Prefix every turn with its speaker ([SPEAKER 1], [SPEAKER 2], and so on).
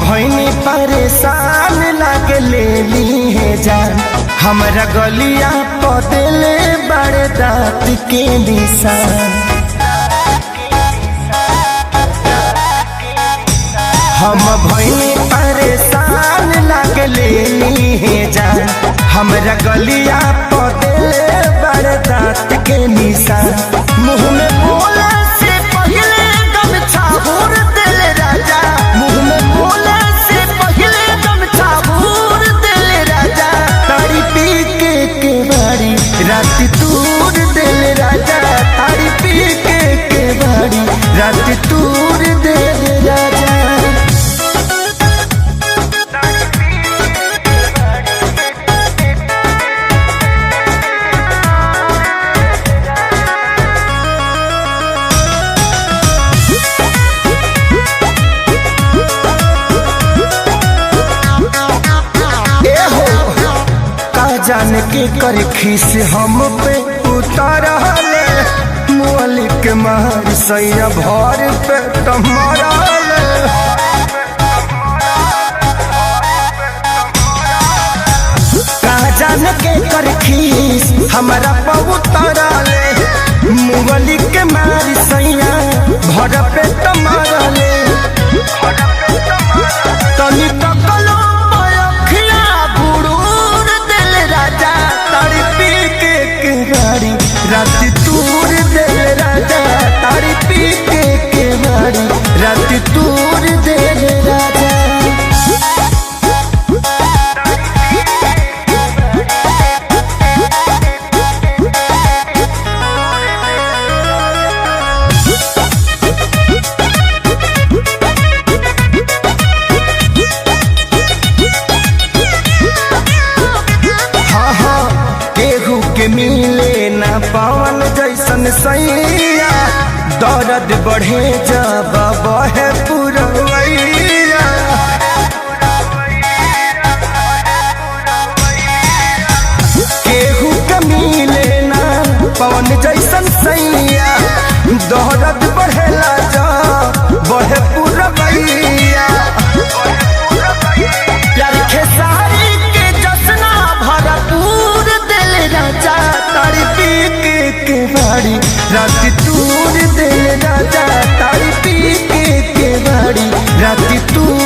[SPEAKER 1] भइनी परेशान लागे ले ली है जान। हमरा गलिया पदेले बड़े दांत के निशान। हम भइनी परेशान लागे ले ली है जान। हमरा गलिया पदेले बड़े दांत के निशान। मुँह में बोले से पहले गमछा भूर देले राजा। मुँह में बोले से पहले गमछा भूर देले राजा। तारी पी के बारी रात तूर देले राजा। तारी पी के बारी रात तूर देले राजा। जान के कर खीस हम पे उतार मोली के मार सैया भर पे तुम्हारा जान के कर खीस हमारा पे उतारा मोली के मार सैया भर पे तुम्हारा तनी तकलो रात तूर दे राजा। तारी पी के बारी रात तूर दे राजा। हाँ हाँ केहू के मिले ना पवन जैसन सैया। दर्द बढ़े जब बहे पुरवैया। केहू के मिले ना पवन जैसन सैया। दर्द बढ़ेला जब बहे पुरवैया। प्यार खेसारी के जसना भरपूर दिल राजा। तारी पी के बारी रात तूर दे राजा। तारी पी के बारी रात तूर